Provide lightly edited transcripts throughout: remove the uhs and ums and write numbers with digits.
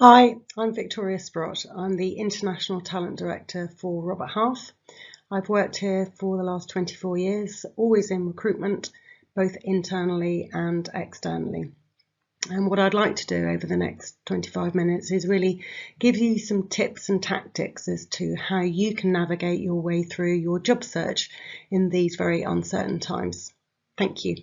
Hi, I'm Victoria Sprott. I'm the International Talent Director for Robert Half. I've worked here for the last 24 years, always in recruitment, both internally and externally. And what I'd like to do over the next 25 minutes is really give you some tips and tactics as to how you can navigate your way through your job search in these very uncertain times. Thank you.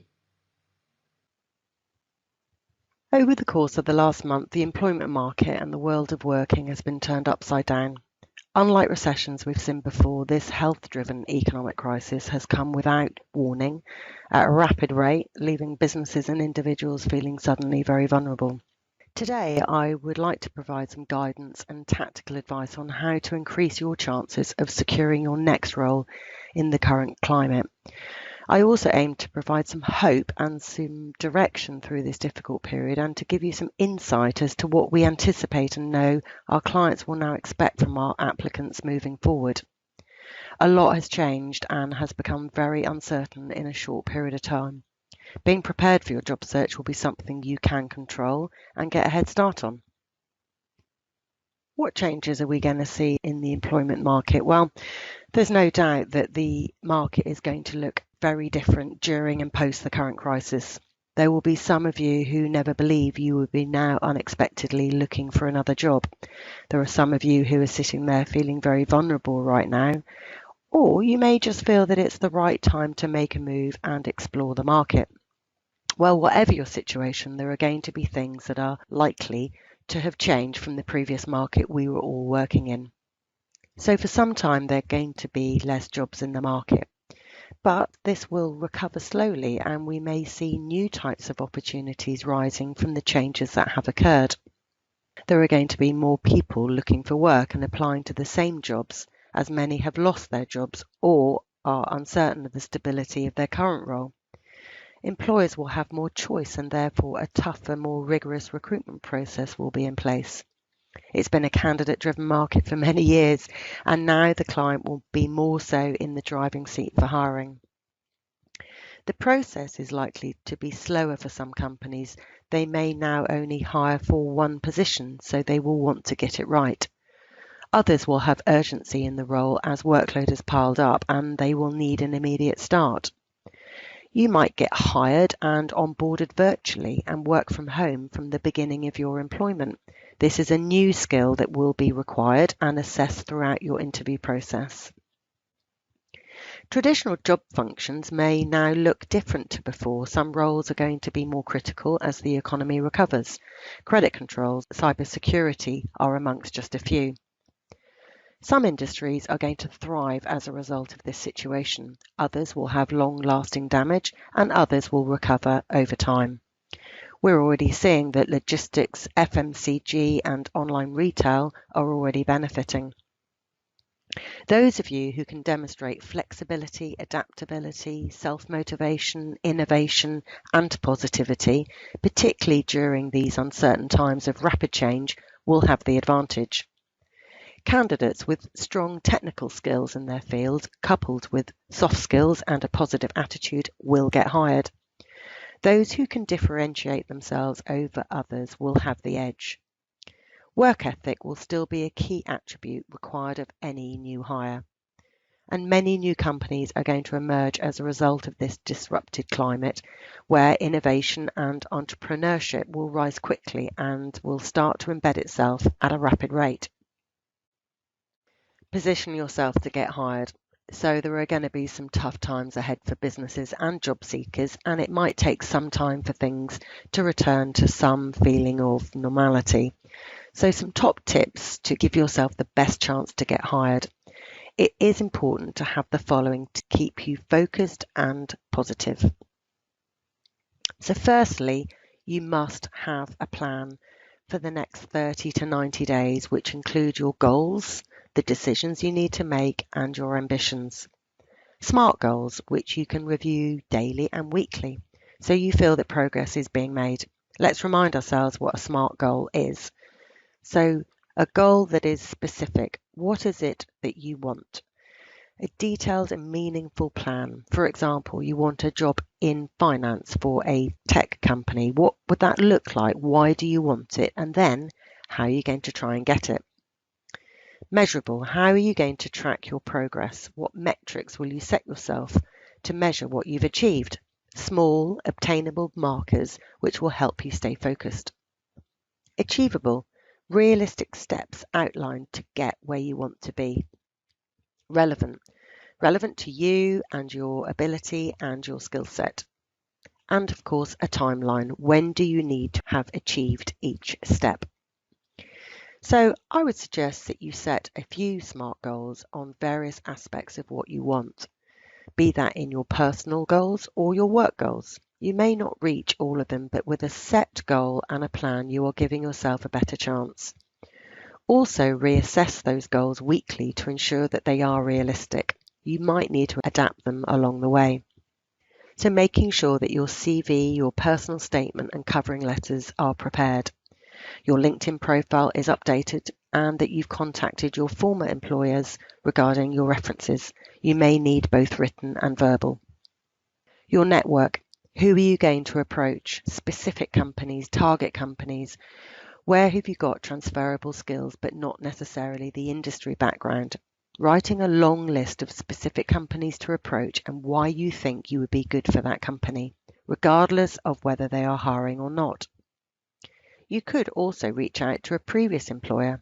Over the course of the last month, the employment market and the world of working has been turned upside down. Unlike recessions we've seen before, this health-driven economic crisis has come without warning at a rapid rate, leaving businesses and individuals feeling suddenly very vulnerable. Today, I would like to provide some guidance and tactical advice on how to increase your chances of securing your next role in the current climate. I also aim to provide some hope and some direction through this difficult period and to give you some insight as to what we anticipate and know our clients will now expect from our applicants moving forward. A lot has changed and has become very uncertain in a short period of time. Being prepared for your job search will be something you can control and get a head start on. What changes are we going to see in the employment market? Well, there's no doubt that the market is going to look very different during and post the current crisis. There will be some of you who never believe you will be now unexpectedly looking for another job. There are some of you who are sitting there feeling very vulnerable right now, or you may just feel that it's the right time to make a move and explore the market. Well, whatever your situation, there are going to be things that are likely to have changed from the previous market we were all working in. So for some time, there are going to be less jobs in the market. But this will recover slowly and we may see new types of opportunities rising from the changes that have occurred. There are going to be more people looking for work and applying to the same jobs, as many have lost their jobs or are uncertain of the stability of their current role. Employers will have more choice and therefore a tougher, more rigorous recruitment process will be in place. It's been a candidate-driven market for many years, and now the client will be more so in the driving seat for hiring. The process is likely to be slower for some companies. They may now only hire for one position, so they will want to get it right. Others will have urgency in the role as workload has piled up and they will need an immediate start. You might get hired and onboarded virtually and work from home from the beginning of your employment. This is a new skill that will be required and assessed throughout your interview process. Traditional job functions may now look different to before. Some roles are going to be more critical as the economy recovers. Credit controls, cybersecurity are amongst just a few. Some industries are going to thrive as a result of this situation. Others will have long-lasting damage and others will recover over time. We're already seeing that logistics, FMCG and online retail are already benefiting. Those of you who can demonstrate flexibility, adaptability, self-motivation, innovation and positivity, particularly during these uncertain times of rapid change, will have the advantage. Candidates with strong technical skills in their field, coupled with soft skills and a positive attitude, will get hired. Those who can differentiate themselves over others will have the edge. Work ethic will still be a key attribute required of any new hire. And many new companies are going to emerge as a result of this disrupted climate, where innovation and entrepreneurship will rise quickly and will start to embed itself at a rapid rate. Position yourself to get hired. So there are going to be some tough times ahead for businesses and job seekers, and it might take some time for things to return to some feeling of normality. So some top tips to give yourself the best chance to get hired. It is important to have the following to keep you focused and positive. So firstly, you must have a plan for the next 30 to 90 days, which include your goals, the decisions you need to make and your ambitions. SMART goals, which you can review daily and weekly, so you feel that progress is being made. Let's remind ourselves what a SMART goal is. So a goal that is specific. What is it that you want? A detailed and meaningful plan. For example, you want a job in finance for a tech company. What would that look like? Why do you want it? And then How are you going to try and get it? Measurable. How are you going to track your progress? What metrics will you set yourself to measure what you've achieved? Small, obtainable markers which will help you stay focused. Achievable. Realistic steps outlined to get where you want to be. Relevant. Relevant to you and your ability and your skill set. And of course, a timeline. When do you need to have achieved each step? So I would suggest that you set a few SMART goals on various aspects of what you want, be that in your personal goals or your work goals. You may not reach all of them, but with a set goal and a plan, you are giving yourself a better chance. Also, reassess those goals weekly to ensure that they are realistic. You might need to adapt them along the way. So making sure that your CV, your personal statement and covering letters are prepared. Your LinkedIn profile is updated and that you've contacted your former employers regarding your references. You may need both written and verbal. Your network. Who are you going to approach? Specific companies, target companies. Where have you got transferable skills but not necessarily the industry background? Writing a long list of specific companies to approach and why you think you would be good for that company, regardless of whether they are hiring or not. You could also reach out to a previous employer.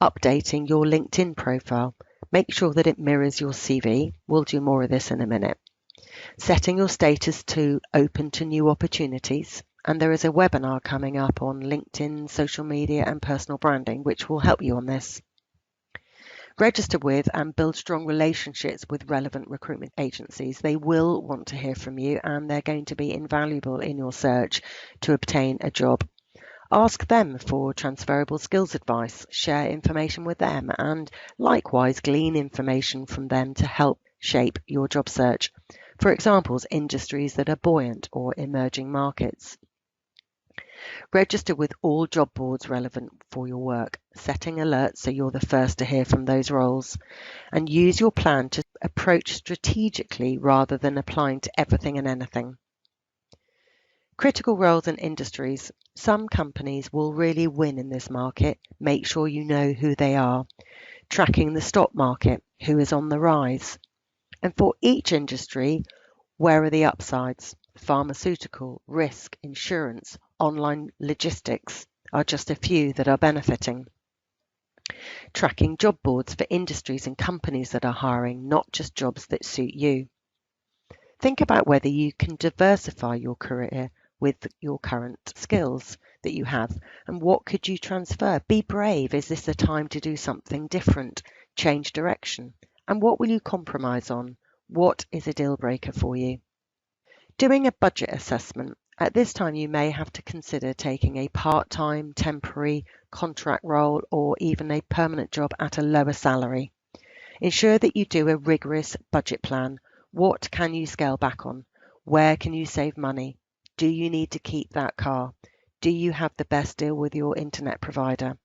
Updating your LinkedIn profile. Make sure that it mirrors your CV. We'll do more of this in a minute. Setting your status to open to new opportunities. And there is a webinar coming up on LinkedIn, social media and personal branding, which will help you on this. Register with and build strong relationships with relevant recruitment agencies. They will want to hear from you and they're going to be invaluable in your search to obtain a job. Ask them for transferable skills advice, share information with them, and likewise glean information from them to help shape your job search. For examples, industries that are buoyant or emerging markets. Register with all job boards relevant for your work, setting alerts so you're the first to hear from those roles, and use your plan to approach strategically rather than applying to everything and anything. Critical roles and industries. Some companies will really win in this market. Make sure you know who they are. Tracking the stock market, who is on the rise. And for each industry, where are the upsides? Pharmaceutical, risk, insurance, online logistics are just a few that are benefiting. Tracking job boards for industries and companies that are hiring, not just jobs that suit you. Think about whether you can diversify your career with your current skills that you have and what could you transfer. Be brave. Is this a time to do something different? Change direction. And what will you compromise on? What is a deal breaker for you? Doing a budget assessment. At this time, you may have to consider taking a part-time, temporary, contract role or even a permanent job at a lower salary. Ensure that you do a rigorous budget plan. What can you scale back on? Where can you save money? Do you need to keep that car? Do you have the best deal with your internet provider?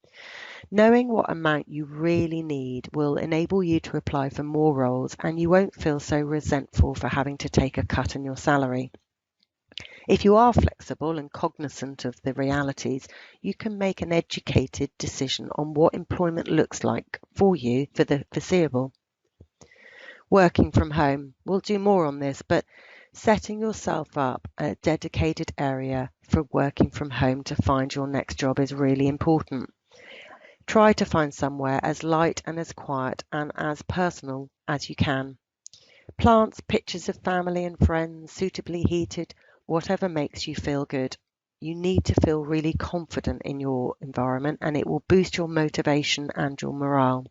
Knowing what amount you really need will enable you to apply for more roles and you won't feel so resentful for having to take a cut in your salary. If you are flexible and cognizant of the realities, you can make an educated decision on what employment looks like for you for the foreseeable. Working from home. We'll do more on this, but setting yourself up a dedicated area for working from home to find your next job is really important. Try to find somewhere as light and as quiet and as personal as you can. Plants, pictures of family and friends, suitably heated, whatever makes you feel good. You need to feel really confident in your environment and it will boost your motivation and your morale.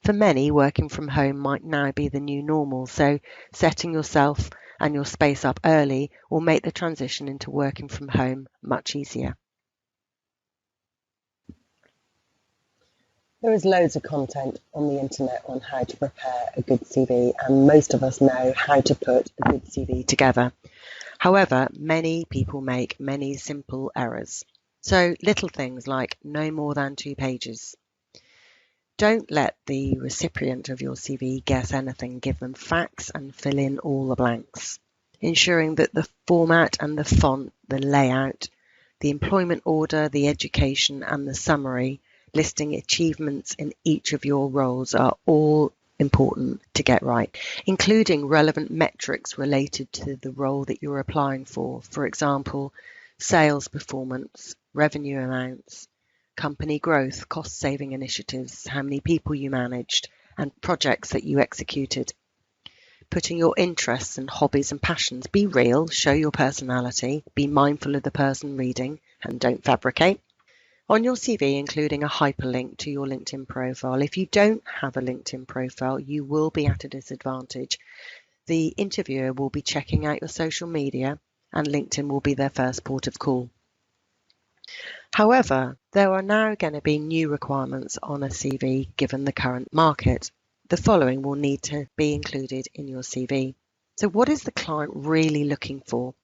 For many, working from home might now be the new normal, so setting yourself and your space up early will make the transition into working from home much easier. There is loads of content on the internet on how to prepare a good CV, and most of us know how to put a good CV together. However, many people make many simple errors. So little things like no more than 2 pages. Don't let the recipient of your CV guess anything. Give them facts and fill in all the blanks, ensuring that the format and the font, the layout, The employment order, the education and the summary listing achievements in each of your roles are all important to get right, including relevant metrics related to the role that you're applying for. For example, sales performance, revenue amounts, company growth, cost saving initiatives, how many people you managed, and projects that you executed. Putting your interests and hobbies and passions. Be real, show your personality, be mindful of the person reading, and don't fabricate. On your CV, including a hyperlink to your LinkedIn profile. If you don't have a LinkedIn profile, you will be at a disadvantage. The interviewer will be checking out your social media, and LinkedIn will be their first port of call. However, there are now going to be new requirements on a CV given the current market. The following will need to be included in your CV. So what is the client really looking for?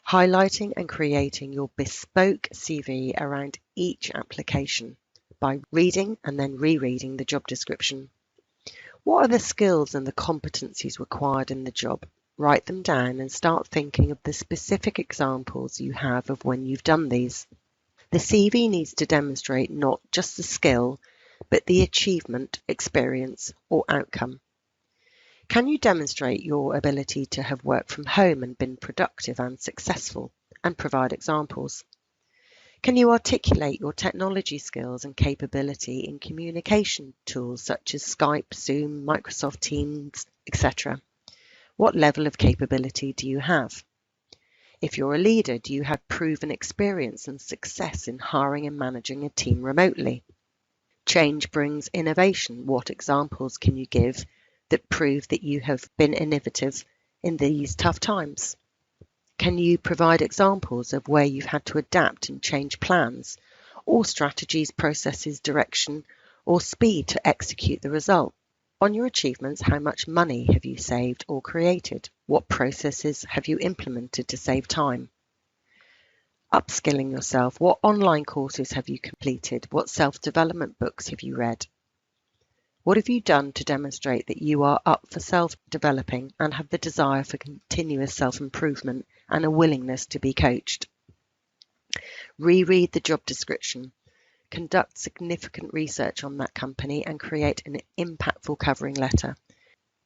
Highlighting and creating your bespoke CV around each application by reading and then rereading the job description. What are the skills and the competencies required in the job? Write them down and start thinking of the specific examples you have of when you've done these. The CV needs to demonstrate not just the skill, but the achievement, experience, or outcome. Can you demonstrate your ability to have worked from home and been productive and successful, and provide examples? Can you articulate your technology skills and capability in communication tools such as Skype, Zoom, Microsoft Teams, etc.? What level of capability do you have? If you're a leader, do you have proven experience and success in hiring and managing a team remotely? Change brings innovation. What examples can you give that prove that you have been innovative in these tough times? Can you provide examples of where you've had to adapt and change plans, or strategies, processes, direction, or speed to execute the result? On your achievements, how much money have you saved or created? What processes have you implemented to save time? Upskilling yourself. What online courses have you completed? What self-development books have you read? What have you done to demonstrate that you are up for self-developing and have the desire for continuous self-improvement and a willingness to be coached? Reread the job description. Conduct significant research on that company and create an impactful covering letter.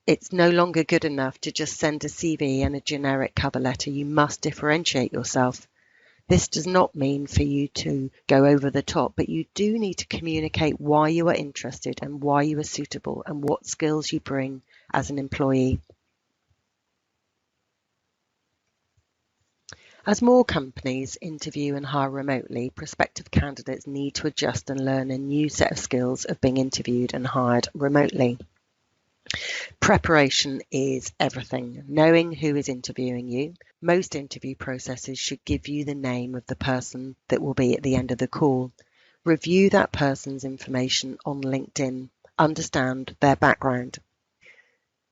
It's no longer good enough to just send a CV and a generic cover letter. You must differentiate yourself. This does not mean for you to go over the top, but you do need to communicate why you are interested and why you are suitable and what skills you bring as an employee. As more companies interview and hire remotely, prospective candidates need to adjust and learn a new set of skills of being interviewed and hired remotely. Preparation is everything. Knowing who is interviewing you. Most interview processes should give you the name of the person that will be at the end of the call. Review that person's information on LinkedIn. Understand their background.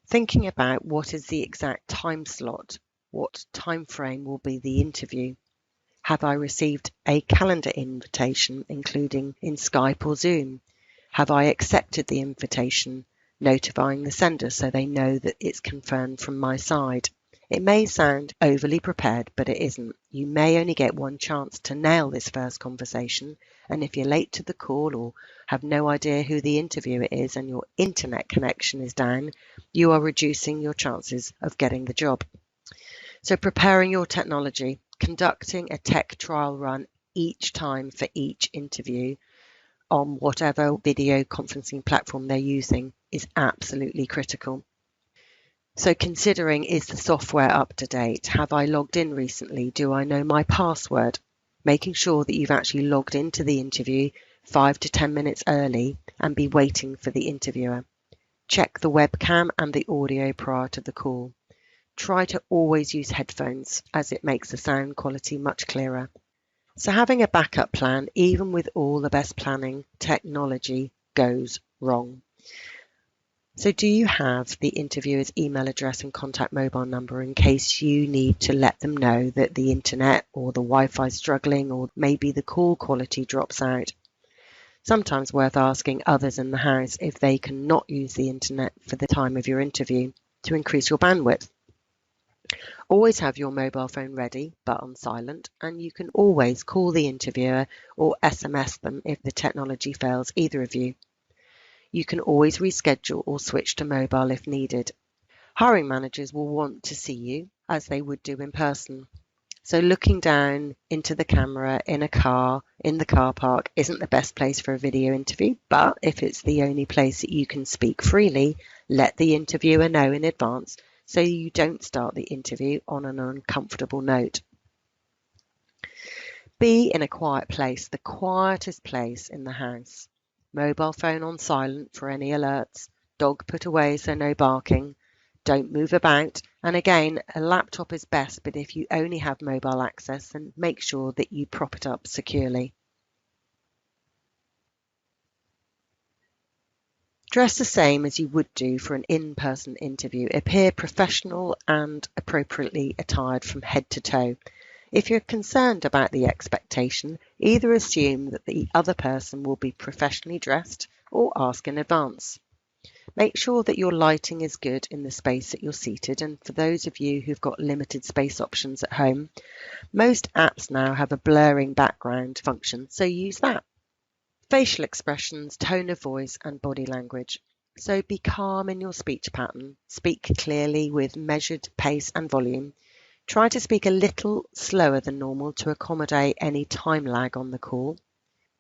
Thinking about what is the exact time slot, what time frame will be the interview. Have I received a calendar invitation, including in Skype or Zoom? Have I accepted the invitation, notifying the sender so they know that it's confirmed from my side? It may sound overly prepared, but it isn't. You may only get one chance to nail this first conversation, and if you're late to the call or have no idea who the interviewer is and your internet connection is down, you are reducing your chances of getting the job. So preparing your technology, conducting a tech trial run each time for each interview on whatever video conferencing platform they're using is absolutely critical. So considering, is the software up to date? Have I logged in recently? Do I know my password? Making sure that you've actually logged into the interview 5 to 10 minutes early and be waiting for the interviewer. Check the webcam and the audio prior to the call. Try to always use headphones as it makes the sound quality much clearer. So having a backup plan, even with all the best planning, technology goes wrong. So do you have the interviewer's email address and contact mobile number in case you need to let them know that the internet or the Wi-Fi is struggling or maybe the call quality drops out? Sometimes worth asking others in the house if they cannot use the internet for the time of your interview to increase your bandwidth. Always have your mobile phone ready but on silent, and you can always call the interviewer or SMS them if the technology fails either of you. You can always reschedule or switch to mobile if needed. Hiring managers will want to see you as they would do in person. So looking down into the camera in a car, in the car park, isn't the best place for a video interview, but if it's the only place that you can speak freely, let the interviewer know in advance so you don't start the interview on an uncomfortable note. Be in a quiet place, the quietest place in the house. Mobile phone on silent for any alerts, dog put away so no barking, don't move about, and again, a laptop is best, but if you only have mobile access, then make sure that you prop it up securely. Dress the same as you would do for an in-person interview. Appear professional and appropriately attired from head to toe. If you're concerned about the expectation, either assume that the other person will be professionally dressed or ask in advance. Make sure that your lighting is good in the space that you're seated, and for those of you who've got limited space options at home, most apps now have a blurring background function, so use that. Facial expressions, tone of voice and body language. So be calm in your speech pattern, speak clearly with measured pace and volume. Try to speak a little slower than normal to accommodate any time lag on the call.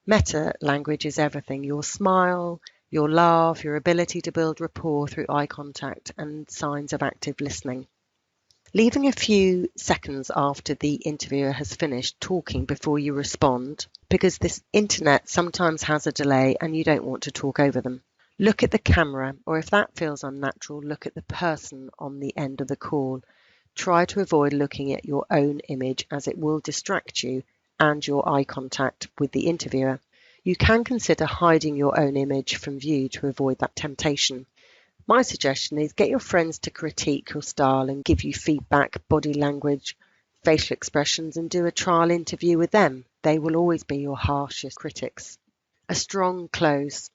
Meta language is everything. Your smile, your laugh, your ability to build rapport through eye contact and signs of active listening. Leaving a few seconds after the interviewer has finished talking before you respond, because this internet sometimes has a delay and you don't want to talk over them. Look at the camera, or if that feels unnatural, look at the person on the end of the call. Try to avoid looking at your own image as it will distract you and your eye contact with the interviewer. You can consider hiding your own image from view to avoid that temptation. My suggestion is get your friends to critique your style and give you feedback, body language, facial expressions, and do a trial interview with them. They will always be your harshest critics. A strong close.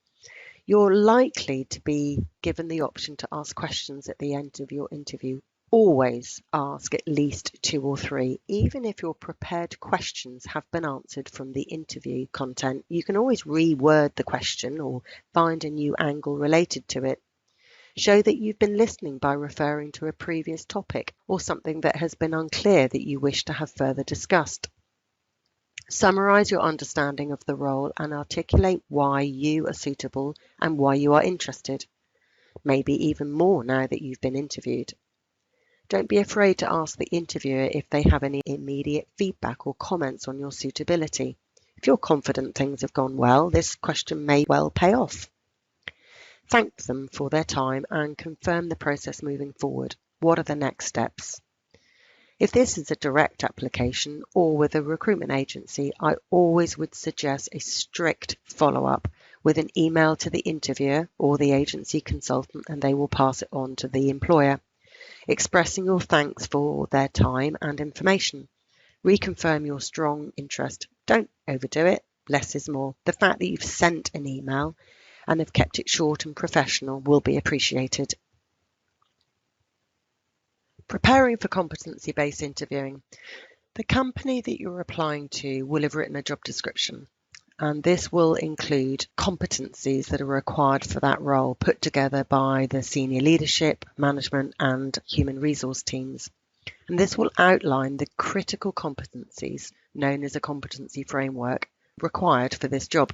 You're likely to be given the option to ask questions at the end of your interview. Always ask at least 2 or 3. Even if your prepared questions have been answered from the interview content, you can always reword the question or find a new angle related to it. Show that you've been listening by referring to a previous topic or something that has been unclear that you wish to have further discussed. Summarize your understanding of the role and articulate why you are suitable and why you are interested, maybe even more now that you've been interviewed. Don't be afraid to ask the interviewer if they have any immediate feedback or comments on your suitability. If you're confident things have gone well, this question may well pay off. Thank them for their time and confirm the process moving forward. What are the next steps? If this is a direct application or with a recruitment agency, I always would suggest a strict follow-up with an email to the interviewer or the agency consultant, and they will pass it on to the employer, expressing your thanks for their time and information. Reconfirm your strong interest. Don't overdo it. Less is more. The fact that you've sent an email and have kept it short and professional will be appreciated. Preparing for competency-based interviewing. The company that you're applying to will have written a job description, and this will include competencies that are required for that role, put together by the senior leadership, management and human resource teams. And this will outline the critical competencies known as a competency framework required for this job.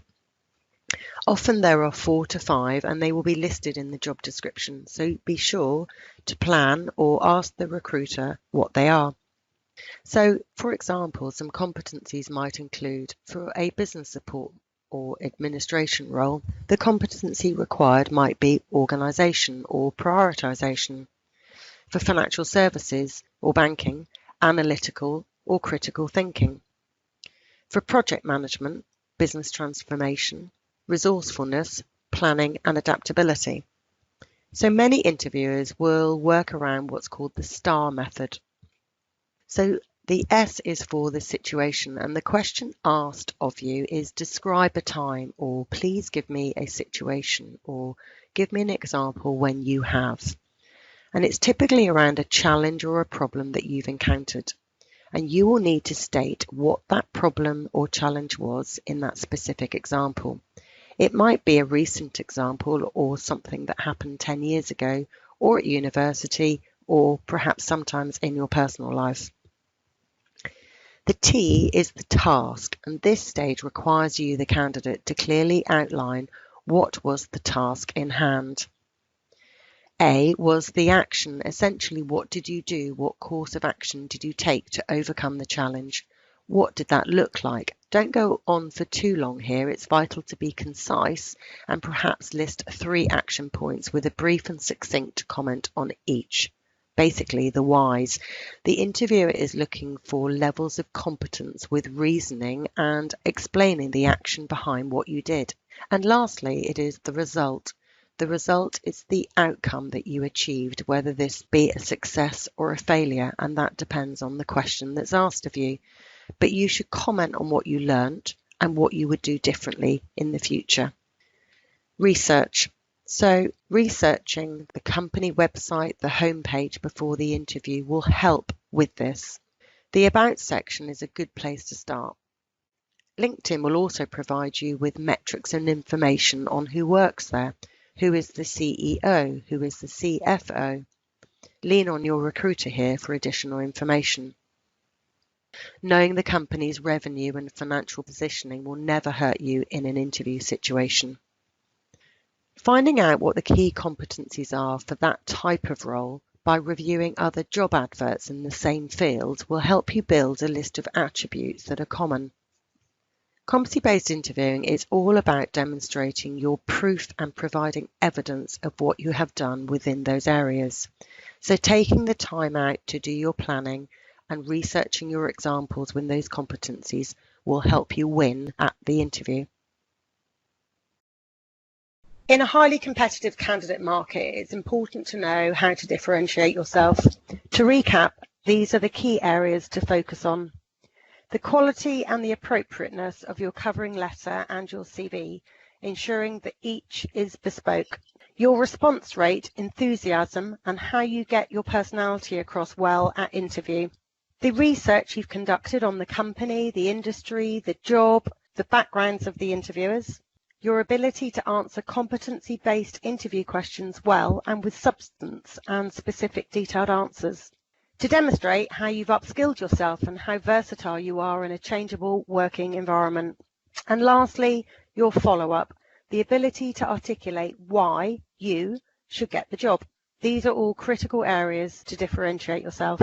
Often there are 4 to 5 and they will be listed in the job description, so be sure to plan or ask the recruiter what they are. So, for example, some competencies might include, for a business support or administration role, the competency required might be organisation or prioritisation. For financial services or banking, analytical or critical thinking. For project management, business transformation, resourcefulness, planning and adaptability. So many interviewers will work around what's called the STAR method. So the S is for the situation, and the question asked of you is describe a time, or please give me a situation, or give me an example when you have. and it's typically around a challenge or a problem that you've encountered. And you will need to state what that problem or challenge was in that specific example. It might be a recent example or something that happened 10 years ago or at university or perhaps sometimes in your personal life. The T is the task, and this stage requires you, the candidate, to clearly outline what was the task in hand. A was the action. Essentially, what did you do? What course of action did you take to overcome the challenge? What did that look like? Don't go on for too long here. It's vital to be concise and perhaps list 3 action points with a brief and succinct comment on each. Basically, the whys. The interviewer is looking for levels of competence with reasoning and explaining the action behind what you did. And lastly, it is the result. The result is the outcome that you achieved, whether this be a success or a failure, and that depends on the question that's asked of you. But you should comment on what you learned and what you would do differently in the future. Research. So researching the company website, the homepage before the interview will help with this. The About section is a good place to start. LinkedIn will also provide you with metrics and information on who works there. Who is the CEO? Who is the CFO? Lean on your recruiter here for additional information. Knowing the company's revenue and financial positioning will never hurt you in an interview situation. Finding out what the key competencies are for that type of role by reviewing other job adverts in the same field will help you build a list of attributes that are common. Competency-based interviewing is all about demonstrating your proof and providing evidence of what you have done within those areas. So taking the time out to do your planning and researching your examples with those competencies will help you win at the interview. In a highly competitive candidate market, it's important to know how to differentiate yourself. To recap, these are the key areas to focus on. The quality and the appropriateness of your covering letter and your CV, ensuring that each is bespoke. Your response rate, enthusiasm, and how you get your personality across well at interview. The research you've conducted on the company, the industry, the job, the backgrounds of the interviewers. Your ability to answer competency-based interview questions well and with substance and specific detailed answers. To demonstrate how you've upskilled yourself and how versatile you are in a changeable working environment. And lastly, your follow-up, the ability to articulate why you should get the job. These are all critical areas to differentiate yourself.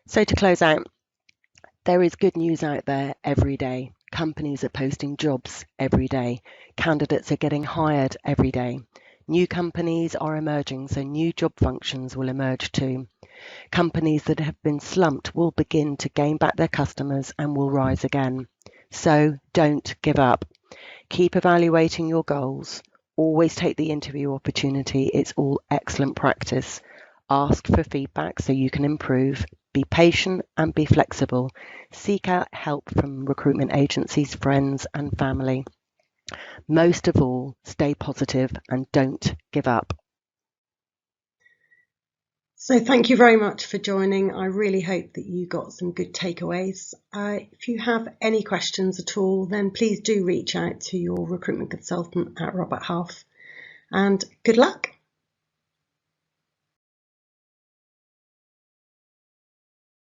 So to close out, there is good news out there every day. Companies are posting jobs every day. Candidates are getting hired every day. New companies are emerging, so new job functions will emerge too. Companies that have been slumped will begin to gain back their customers and will rise again. So don't give up. Keep evaluating your goals. Always take the interview opportunity. It's all excellent practice. Ask for feedback so you can improve. Be patient and be flexible. Seek out help from recruitment agencies, friends and family. Most of all, stay positive and don't give up. So thank you very much for joining. I really hope that you got some good takeaways. If you have any questions at all, then please do reach out to your recruitment consultant at Robert Half. And good luck.